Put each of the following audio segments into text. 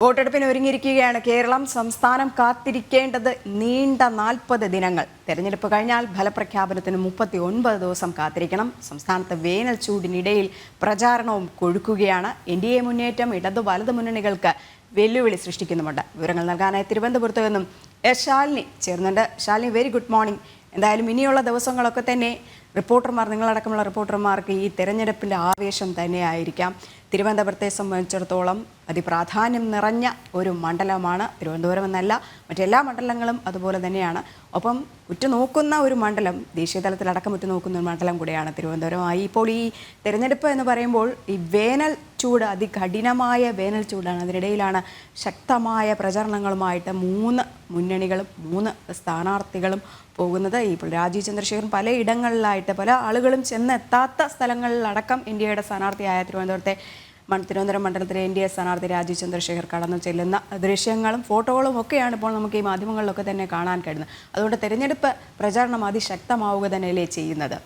വോട്ടെടുപ്പിന് ഒരുങ്ങിയിരിക്കുകയാണ് കേരളം. സംസ്ഥാനം കാത്തിരിക്കേണ്ടത് നീണ്ട 40 ദിനങ്ങൾ. തെരഞ്ഞെടുപ്പ് കഴിഞ്ഞാൽ ഫലപ്രഖ്യാപനത്തിന് 39 ദിവസം കാത്തിരിക്കണം. സംസ്ഥാനത്ത് വേനൽ ചൂടിനിടയിൽ പ്രചാരണവും കൊഴുക്കുകയാണ്. NDA മുന്നേറ്റം ഇടതു വലതു മുന്നണികൾക്ക് വെല്ലുവിളി സൃഷ്ടിക്കുന്നുമുണ്ട്. വിവരങ്ങൾ നൽകാനായി തിരുവനന്തപുരത്ത് നിന്നും ശാലിനി ചേർന്നുണ്ട്. Shalini, very good morning. എന്തായാലും ഇനിയുള്ള ദിവസങ്ങളൊക്കെ തന്നെ നിങ്ങളടക്കമുള്ള റിപ്പോർട്ടർമാർക്ക് ഈ തെരഞ്ഞെടുപ്പിൻ്റെ ആവേശം തന്നെയായിരിക്കാം. തിരുവനന്തപുരത്തെ സംബന്ധിച്ചിടത്തോളം അതിപ്രാധാന്യം നിറഞ്ഞ ഒരു മണ്ഡലമാണ് തിരുവനന്തപുരം എന്നല്ല, മറ്റെല്ലാ മണ്ഡലങ്ങളും അതുപോലെ തന്നെയാണ്. ഒപ്പം ഉറ്റുനോക്കുന്ന ഒരു മണ്ഡലം, ദേശീയ തലത്തിലടക്കം ഉറ്റുനോക്കുന്ന ഒരു മണ്ഡലം കൂടെയാണ് തിരുവനന്തപുരമായി. ഇപ്പോൾ ഈ തെരഞ്ഞെടുപ്പ് എന്ന് പറയുമ്പോൾ ഈ വേനൽ ചൂട്, അതികഠിനമായ വേനൽ ചൂടാണ്. അതിനിടയിലാണ് ശക്തമായ പ്രചരണങ്ങളുമായിട്ട് 3 മുന്നണികളും 3 സ്ഥാനാർത്ഥികളും പോകുന്നത്. ഇപ്പോൾ രാജീവ് ചന്ദ്രശേഖരൻ പലയിടങ്ങളിലായിട്ട് പല ആളുകളും ചെന്നെത്താത്ത സ്ഥലങ്ങളിലടക്കം ഇന്ത്യയുടെ സ്ഥാനാർത്ഥിയായ തിരുവനന്തപുരം മണ്ഡലത്തിലെ NDA സ്ഥാനാർത്ഥി രാജീവ് ചന്ദ്രശേഖർ കടന്നു ചെല്ലുന്ന ദൃശ്യങ്ങളും ഫോട്ടോകളും ഒക്കെയാണ് ഇപ്പോൾ നമുക്ക് ഈ മാധ്യമങ്ങളിലൊക്കെ തന്നെ കാണാൻ കഴിയുന്നത്. അതുകൊണ്ട് തെരഞ്ഞെടുപ്പ് പ്രചാരണം അതിശക്തമാവുക തന്നെയല്ലേ ചെയ്യുന്നത്?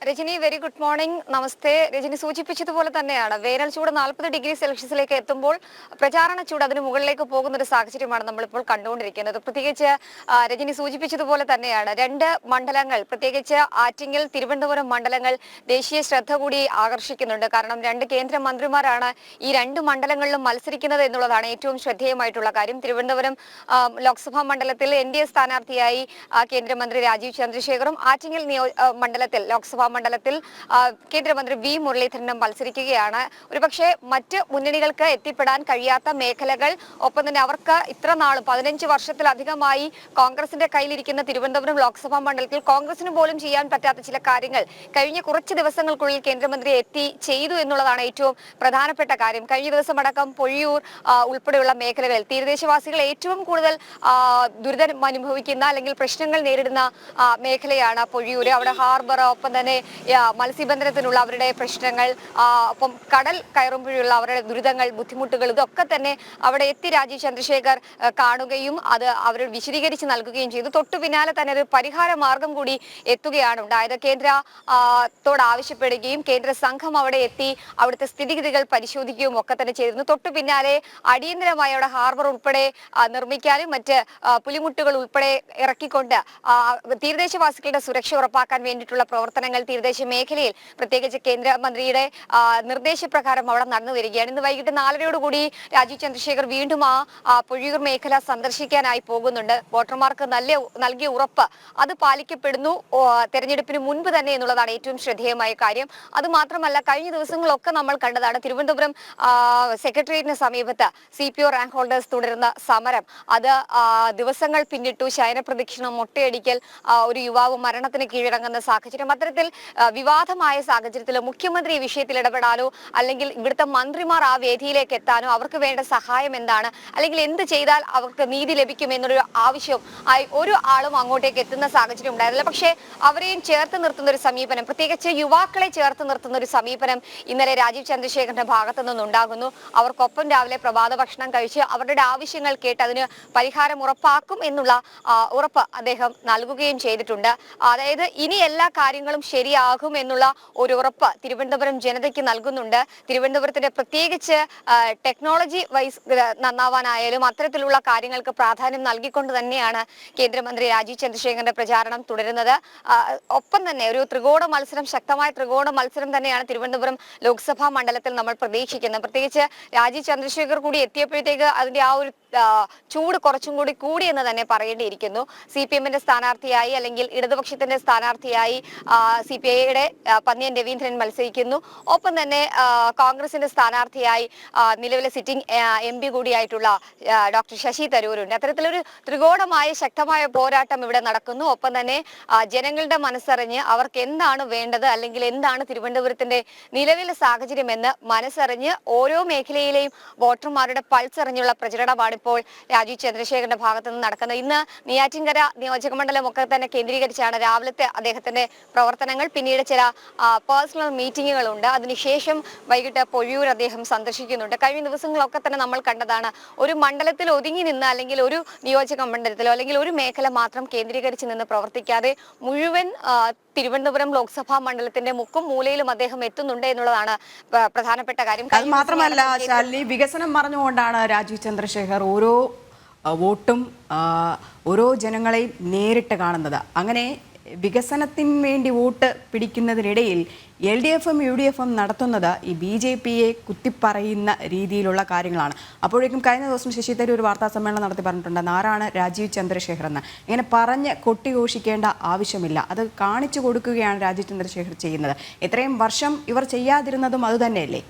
Rajani, very good morning. നമസ്തേ. രജനി സൂചിപ്പിച്ചതുപോലെ തന്നെയാണ് വേനൽ ചൂട് 40 ഡിഗ്രി സെൽഷ്യസിലേക്ക് എത്തുമ്പോൾ പ്രചാരണ ചൂട് അതിന് മുകളിലേക്ക് പോകുന്ന ഒരു സാഹചര്യമാണ് നമ്മളിപ്പോൾ കണ്ടുകൊണ്ടിരിക്കുന്നത്. പ്രത്യേകിച്ച് രജനി സൂചിപ്പിച്ചതുപോലെ തന്നെയാണ് 2 മണ്ഡലങ്ങൾ, പ്രത്യേകിച്ച് ആറ്റിങ്ങൽ, തിരുവനന്തപുരം മണ്ഡലങ്ങൾ ദേശീയ ശ്രദ്ധ കൂടി ആകർഷിക്കുന്നുണ്ട്. കാരണം 2 കേന്ദ്രമന്ത്രിമാരാണ് ഈ 2 മണ്ഡലങ്ങളിലും മത്സരിക്കുന്നത് എന്നുള്ളതാണ് ഏറ്റവും ശ്രദ്ധേയമായിട്ടുള്ള കാര്യം. തിരുവനന്തപുരം ലോക്സഭാ മണ്ഡലത്തിൽ NDA സ്ഥാനാർത്ഥിയായി കേന്ദ്രമന്ത്രി രാജീവ് ചന്ദ്രശേഖറും, ആറ്റിങ്ങൽ മണ്ഡലത്തിൽ ലോക്സഭാ മണ്ഡലത്തിൽ കേന്ദ്രമന്ത്രി V മുരളീധരനും മത്സരിക്കുകയാണ്. ഒരുപക്ഷെ മറ്റ് മുന്നണികൾക്ക് എത്തിപ്പെടാൻ കഴിയാത്ത മേഖലകൾ, ഒപ്പം തന്നെ അവർക്ക് ഇത്ര നാളും 15 വർഷത്തിലധികമായി കോൺഗ്രസിന്റെ കയ്യിലിരിക്കുന്ന തിരുവനന്തപുരം ലോക്സഭാ മണ്ഡലത്തിൽ കോൺഗ്രസിന് പോലും ചെയ്യാൻ പറ്റാത്ത ചില കാര്യങ്ങൾ കഴിഞ്ഞ കുറച്ച് ദിവസങ്ങൾക്കുള്ളിൽ കേന്ദ്രമന്ത്രി എത്തി ചെയ്തു എന്നുള്ളതാണ് ഏറ്റവും പ്രധാനപ്പെട്ട കാര്യം. കഴിഞ്ഞ ദിവസം അടക്കം പൊഴിയൂർ ഉൾപ്പെടെയുള്ള മേഖലകളിൽ തീരദേശവാസികൾ ഏറ്റവും കൂടുതൽ ദുരിതം അനുഭവിക്കുന്ന അല്ലെങ്കിൽ പ്രശ്നങ്ങൾ നേരിടുന്ന മേഖലയാണ് പൊഴിയൂർ. അവിടെ ഹാർബർ, ഒപ്പം തന്നെ മത്സ്യബന്ധനത്തിനുള്ള അവരുടെ പ്രശ്നങ്ങൾ, ഒപ്പം കടൽ കയറുമ്പോഴുള്ള അവരുടെ ദുരിതങ്ങൾ, ബുദ്ധിമുട്ടുകൾ, ഇതൊക്കെ തന്നെ അവിടെ എത്തി രാജീവ് ചന്ദ്രശേഖർ കാണുകയും അത് അവർ വിശദീകരിച്ച് നൽകുകയും ചെയ്തു. തൊട്ടു പിന്നാലെ തന്നെ ഒരു പരിഹാര മാർഗം കൂടി എത്തുകയാണ് ഉണ്ടായത്. കേന്ദ്രത്തോട് ആവശ്യപ്പെടുകയും കേന്ദ്ര സംഘം അവിടെ എത്തി അവിടുത്തെ സ്ഥിതിഗതികൾ പരിശോധിക്കുകയും ഒക്കെ തന്നെ ചെയ്തിരുന്നു. തൊട്ടു പിന്നാലെ അടിയന്തരമായി അവിടെ ഹാർബർ ഉൾപ്പെടെ നിർമ്മിക്കാനും മറ്റ് പുലിമുട്ടുകൾ ഉൾപ്പെടെ ഇറക്കിക്കൊണ്ട് തീരദേശവാസികളുടെ സുരക്ഷ ഉറപ്പാക്കാൻ വേണ്ടിയിട്ടുള്ള പ്രവർത്തനങ്ങൾ തീരദേശ മേഖലയിൽ പ്രത്യേകിച്ച് കേന്ദ്രമന്ത്രിയുടെ നിർദ്ദേശപ്രകാരം അവിടെ നടന്നു വരികയാണ്. ഇന്ന് വൈകിട്ട് 4:30 രാജീവ് ചന്ദ്രശേഖർ വീണ്ടും പൊഴിയൂർ മേഖല സന്ദർശിക്കാനായി പോകുന്നുണ്ട്. വോട്ടർമാർക്ക് നൽകിയ ഉറപ്പ് അത് പാലിക്കപ്പെടുന്നു തെരഞ്ഞെടുപ്പിന് മുൻപ് തന്നെ എന്നുള്ളതാണ് ഏറ്റവും ശ്രദ്ധേയമായ കാര്യം. അത് മാത്രമല്ല, കഴിഞ്ഞ ദിവസങ്ങളൊക്കെ നമ്മൾ കണ്ടതാണ് തിരുവനന്തപുരം സെക്രട്ടേറിയറ്റിന് സമീപത്ത് CPO റാങ്ക് ഹോൾഡേഴ്സ് തുടരുന്ന സമരം. അത് ദിവസങ്ങൾ പിന്നിട്ടു. ശയനപ്രദക്ഷിണം, മൊട്ടയടിക്കൽ, ഒരു യുവാവ് മരണത്തിന് കീഴടങ്ങുന്ന സാഹചര്യം. അത്തരത്തിൽ വിവാദമായ സാഹചര്യത്തിൽ മുഖ്യമന്ത്രി ഈ വിഷയത്തിൽ ഇടപെടാനോ അല്ലെങ്കിൽ ഇവിടുത്തെ മന്ത്രിമാർ ആ വേദിയിലേക്ക് എത്താനോ അവർക്ക് വേണ്ട സഹായം എന്താണ്, അല്ലെങ്കിൽ എന്ത് ചെയ്താൽ അവർക്ക് നീതി ലഭിക്കും എന്നൊരു ആവശ്യം ഒരു ആളും അങ്ങോട്ടേക്ക് എത്തുന്ന സാഹചര്യം ഉണ്ടായിരുന്നില്ല. പക്ഷേ അവരെയും ചേർത്ത് നിർത്തുന്ന ഒരു സമീപനം, പ്രത്യേകിച്ച് യുവാക്കളെ ചേർത്ത് നിർത്തുന്ന ഒരു സമീപനം ഇന്നലെ രാജീവ് ചന്ദ്രശേഖരന്റെ ഭാഗത്തു നിന്നുണ്ടാകുന്നു. അവർക്കൊപ്പം രാവിലെ പ്രഭാത ഭക്ഷണം കഴിച്ച് അവരുടെ ആവശ്യങ്ങൾ കേട്ട് അതിന് പരിഹാരം ഉറപ്പാക്കും എന്നുള്ള ഉറപ്പ് അദ്ദേഹം നൽകുകയും ചെയ്തിട്ടുണ്ട്. അതായത് ഇനി എല്ലാ കാര്യങ്ങളും ശരിയാകും എന്നുള്ള ഒരു ഉറപ്പ് തിരുവനന്തപുരം ജനതയ്ക്ക് നൽകുന്നുണ്ട്. തിരുവനന്തപുരത്തിന്റെ പ്രത്യേകിച്ച് ടെക്നോളജി വൈസ് നന്നാവാനായാലും അത്തരത്തിലുള്ള കാര്യങ്ങൾക്ക് പ്രാധാന്യം നൽകിക്കൊണ്ട് തന്നെയാണ് കേന്ദ്രമന്ത്രി രാജീവ് ചന്ദ്രശേഖരന്റെ പ്രചാരണം തുടരുന്നത്. ഒപ്പം തന്നെ ഒരു ശക്തമായ ത്രികോണ മത്സരം തന്നെയാണ് തിരുവനന്തപുരം ലോക്സഭാ മണ്ഡലത്തിൽ നമ്മൾ പ്രതീക്ഷിക്കുന്നത്. പ്രത്യേകിച്ച് രാജീവ് ചന്ദ്രശേഖർ കൂടി എത്തിയപ്പോഴത്തേക്ക് അതിന്റെ ആ ഒരു ചൂട് കുറച്ചും കൂടി എന്ന് തന്നെ പറയേണ്ടിയിരിക്കുന്നു. CPM-ന്റെ സ്ഥാനാർത്ഥിയായി അല്ലെങ്കിൽ ഇടതുപക്ഷത്തിന്റെ സ്ഥാനാർത്ഥിയായി CPI-യുടെ പന്നിയൻ രവീന്ദ്രൻ മത്സരിക്കുന്നു. ഒപ്പം തന്നെ കോൺഗ്രസിന്റെ സ്ഥാനാർത്ഥിയായി നിലവിലെ സിറ്റിംഗ് MP കൂടിയായിട്ടുള്ള ഡോക്ടർ ശശി തരൂരുണ്ട്. അത്തരത്തിലൊരു ത്രികോണമായ ശക്തമായ പോരാട്ടം ഇവിടെ നടക്കുന്നു. ഒപ്പം തന്നെ ജനങ്ങളുടെ മനസ്സറിഞ്ഞ് അവർക്ക് എന്താണ് വേണ്ടത്, അല്ലെങ്കിൽ എന്താണ് തിരുവനന്തപുരത്തിന്റെ നിലവിലെ സാഹചര്യം എന്ന് മനസ്സറിഞ്ഞ് ഓരോ മേഖലയിലെയും വോട്ടർമാരുടെ പൾസ് അറിഞ്ഞുള്ള പ്രചരണമാണ് ഇപ്പോൾ രാജീവ് ചന്ദ്രശേഖരന്റെ ഭാഗത്തു നിന്ന് നടക്കുന്നത്. ഇന്ന് നെയ്യാറ്റിൻകര നിയോജക മണ്ഡലം ഒക്കെ തന്നെ കേന്ദ്രീകരിച്ചാണ് രാവിലത്തെ അദ്ദേഹത്തിന്റെ പ്രവർത്തനങ്ങൾ. കാര്യങ്ങൾ, പിന്നീട് ചില പേഴ്സണൽ മീറ്റിങ്ങുകളുണ്ട്. അതിനുശേഷം വൈകിട്ട് പൊഴിയൂർ അദ്ദേഹം സന്ദർശിക്കുന്നുണ്ട്. കഴിഞ്ഞ ദിവസങ്ങളൊക്കെ തന്നെ നമ്മൾ കണ്ടതാണ്, ഒരു മണ്ഡലത്തിൽ ഒതുങ്ങി നിന്ന് അല്ലെങ്കിൽ ഒരു നിയോജക മണ്ഡലത്തിലോ അല്ലെങ്കിൽ ഒരു മേഖല മാത്രം കേന്ദ്രീകരിച്ച് നിന്ന് പ്രവർത്തിക്കാതെ മുഴുവൻ തിരുവനന്തപുരം ലോക്സഭാ മണ്ഡലത്തിന്റെ മുക്കും മൂലയിലും അദ്ദേഹം എത്തുന്നുണ്ട് എന്നുള്ളതാണ് പ്രധാനപ്പെട്ട കാര്യം. അത് മാത്രമല്ല ശാലിനി, വികസനം പറഞ്ഞുകൊണ്ടാണ് രാജീവ് ചന്ദ്രശേഖർ ഓരോ വോട്ടും ഓരോ ജനങ്ങളെയും നേരിട്ട് കാണുന്നത്. അങ്ങനെ വികസനത്തിന് വേണ്ടി വോട്ട് പിടിക്കുന്നതിനിടയിൽ LDFും UDFും നടത്തുന്നത് ഈ BJPയെ കുത്തിപ്പറയുന്ന രീതിയിലുള്ള കാര്യങ്ങളാണ്. അപ്പോഴേക്കും കഴിഞ്ഞ ദിവസം ശശി തരൂർ ഒരു വാർത്താ സമ്മേളനം നടത്തി പറഞ്ഞിട്ടുണ്ട്, ആരാണ് രാജീവ് ചന്ദ്രശേഖർ എന്ന്. ഇങ്ങനെ പറഞ്ഞ് കൊട്ടിഘോഷിക്കേണ്ട ആവശ്യമില്ല, അത് കാണിച്ചു കൊടുക്കുകയാണ് രാജീവ് ചന്ദ്രശേഖർ ചെയ്യുന്നത്. ഇത്രയും വർഷം ഇവർ ചെയ്യാതിരുന്നതും അതുതന്നെയല്ലേ?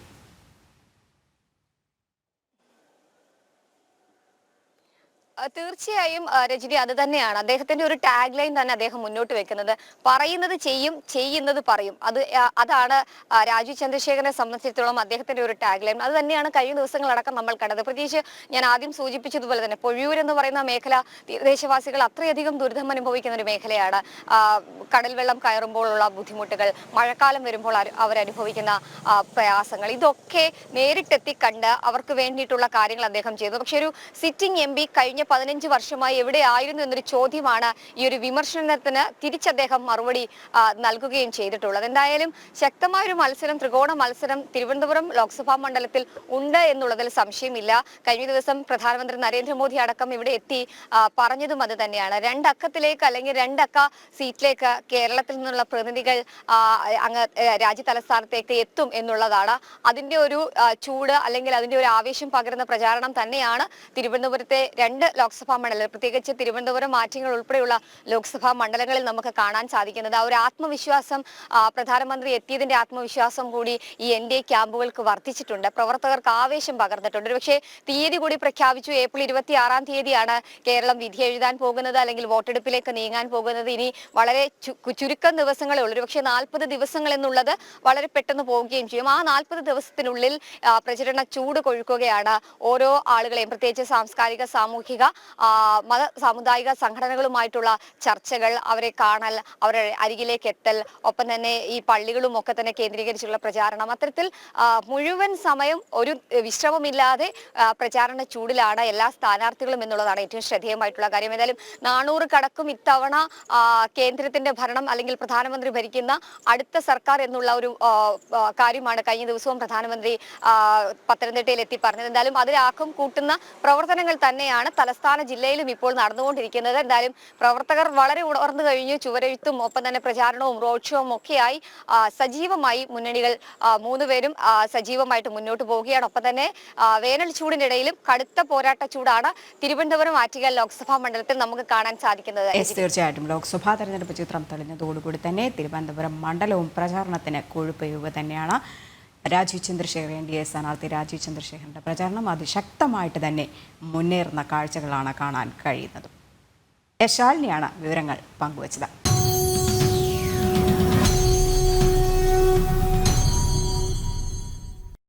തീർച്ചയായും രജനി, അത് തന്നെയാണ് അദ്ദേഹത്തിന്റെ ഒരു ടാഗ് ലൈൻ തന്നെ അദ്ദേഹം മുന്നോട്ട് വെക്കുന്നത്. പറയുന്നത് ചെയ്യും, ചെയ്യുന്നത് പറയും. അതാണ് രാജീവ് ചന്ദ്രശേഖരനെ സംബന്ധിച്ചിടത്തോളം അദ്ദേഹത്തിന്റെ ഒരു ടാഗ് ലൈൻ. അത് തന്നെയാണ് കഴിഞ്ഞ ദിവസങ്ങളടക്കം നമ്മൾ കണ്ടത്. പ്രത്യേകിച്ച് ഞാൻ ആദ്യം സൂചിപ്പിച്ചതുപോലെ തന്നെ പൊഴിയൂർ എന്ന് പറയുന്ന മേഖല തീരദേശവാസികൾ അത്രയധികം ദുരിതം അനുഭവിക്കുന്ന ഒരു മേഖലയാണ്. കടൽ വെള്ളം കയറുമ്പോഴുള്ള ബുദ്ധിമുട്ടുകൾ, മഴക്കാലം വരുമ്പോൾ അവരനുഭവിക്കുന്ന പ്രയാസങ്ങൾ, ഇതൊക്കെ നേരിട്ടെത്തി കണ്ട് അവർക്ക് വേണ്ടിയിട്ടുള്ള കാര്യങ്ങൾ അദ്ദേഹം ചെയ്തു. പക്ഷെ ഒരു സിറ്റിംഗ് MP കഴിഞ്ഞ 15 വർഷമായി എവിടെയായിരുന്നു എന്നൊരു ചോദ്യമാണ് ഈ ഒരു വിമർശനത്തിന് തിരിച്ചദ്ദേഹം മറുപടി നൽകുകയും ചെയ്തിട്ടുള്ളത്. എന്തായാലും ശക്തമായൊരു മത്സരം, ത്രികോണ മത്സരം തിരുവനന്തപുരം ലോക്സഭാ മണ്ഡലത്തിൽ ഉണ്ട് എന്നുള്ളതിൽ സംശയമില്ല. കഴിഞ്ഞ ദിവസം പ്രധാനമന്ത്രി നരേന്ദ്രമോദി അടക്കം ഇവിടെ എത്തി പറഞ്ഞതും അത് തന്നെയാണ്. രണ്ടക്കത്തിലേക്ക് അല്ലെങ്കിൽ രണ്ടക്ക സീറ്റിലേക്ക് കേരളത്തിൽ നിന്നുള്ള പ്രതിനിധികൾ അങ്ങ് രാജ്യ തലസ്ഥാനത്തേക്ക് എത്തും എന്നുള്ളതാണ്. അതിന്റെ ഒരു ചൂട് അല്ലെങ്കിൽ അതിന്റെ ഒരു ആവേശം പകരുന്ന പ്രചാരണം തന്നെയാണ് തിരുവനന്തപുരത്തെ രണ്ട് ലോക്സഭാ മണ്ഡലം, പ്രത്യേകിച്ച് തിരുവനന്തപുരം, ആറ്റിങ്ങൽ ഉൾപ്പെടെയുള്ള ലോക്സഭാ മണ്ഡലങ്ങളിൽ നമുക്ക് കാണാൻ സാധിക്കുന്നത്. ആ ഒരു ആത്മവിശ്വാസം, പ്രധാനമന്ത്രി എത്തിയതിന്റെ ആത്മവിശ്വാസം കൂടി ഈ NDA ക്യാമ്പുകൾക്ക് വർദ്ധിച്ചിട്ടുണ്ട്. പ്രവർത്തകർക്ക് ആവേശം പകർന്നിട്ടുണ്ട്. ഒരുപക്ഷെ തീയതി കൂടി പ്രഖ്യാപിച്ചു. ഏപ്രിൽ 26 തീയതിയാണ് കേരളം വിധി എഴുതാൻ പോകുന്നത്, അല്ലെങ്കിൽ വോട്ടെടുപ്പിലേക്ക് നീങ്ങാൻ പോകുന്നത്. ഇനി വളരെ ചുരുക്കം ദിവസങ്ങളേ ഉള്ളൂ. ഒരുപക്ഷെ 40 ദിവസങ്ങൾ എന്നുള്ളത് വളരെ പെട്ടെന്ന് പോവുകയും ചെയ്യും. ആ 40 ദിവസത്തിനുള്ളിൽ പ്രചരണ ചൂട് കൊഴുക്കുകയാണ് ഓരോ ആളുകളെയും, പ്രത്യേകിച്ച് സാംസ്കാരിക, സാമൂഹിക, മത സാമുദായിക സംഘടനകളുമായിട്ടുള്ള ചർച്ചകൾ, അവരെ കാണൽ, അവരുടെ അരികിലേക്ക് എത്തൽ, ഒപ്പം തന്നെ ഈ പള്ളികളും ഒക്കെ തന്നെ കേന്ദ്രീകരിച്ചുള്ള പ്രചാരണം, അത്തരത്തിൽ മുഴുവൻ സമയം ഒരു വിശ്രമമില്ലാതെ പ്രചാരണ ചൂടിലാണ് എല്ലാ സ്ഥാനാർത്ഥികളും എന്നുള്ളതാണ് ഏറ്റവും ശ്രദ്ധേയമായിട്ടുള്ള കാര്യം. ഏതായാലും 400 കടക്കും ഇത്തവണ കേന്ദ്രത്തിന്റെ ഭരണം അല്ലെങ്കിൽ പ്രധാനമന്ത്രി ഭരിക്കുന്ന അടുത്ത സർക്കാർ എന്നുള്ള ഒരു കാര്യമാണ് കഴിഞ്ഞ ദിവസവും പ്രധാനമന്ത്രി പത്തനംതിട്ടയിൽ എത്തി പറഞ്ഞത്. എന്തായാലും അതിലാക്കം കൂട്ടുന്ന പ്രവർത്തനങ്ങൾ തന്നെയാണ് തലസ്ഥാന ജില്ലയിലും ഇപ്പോൾ നടന്നുകൊണ്ടിരിക്കുന്നത്. എന്തായാലും പ്രവർത്തകർ വളരെ ഉണർന്നു കഴിഞ്ഞു. ചുവരെഴുത്തും ഒപ്പം തന്നെ പ്രചാരണവും റോഡ് ഷോവും ഒക്കെയായി സജീവമായി മുന്നണികൾ 3 പേരും സജീവമായിട്ട് മുന്നോട്ട് പോവുകയാണ്. ഒപ്പം തന്നെ വേനൽ ചൂടിനിടയിലും കടുത്ത പോരാട്ട ചൂടാണ് തിരുവനന്തപുരം, ആറ്റിങ്ങൽ ലോക്സഭാ മണ്ഡലത്തിൽ നമുക്ക് കാണാൻ സാധിക്കുന്നത്. തീർച്ചയായിട്ടും ലോക്സഭാ തെരഞ്ഞെടുപ്പ് ചിത്രം തെളിഞ്ഞതോടുകൂടി തന്നെ തിരുവനന്തപുരം മണ്ഡലവും പ്രചാരണത്തിന് കൊഴുപ്പയുക തന്നെയാണ്. രാജീവ് ചന്ദ്രശേഖർ NDA സ്ഥാനാർത്ഥി രാജീവ് ചന്ദ്രശേഖറിന്റെ പ്രചാരണം അതിശക്തമായിട്ട് തന്നെ മുന്നേറുന്ന കാഴ്ചകളാണ് കാണാൻ കഴിയുന്നത്. ശാലിനിയാണ് വിവരങ്ങൾ പങ്കുവച്ചത്.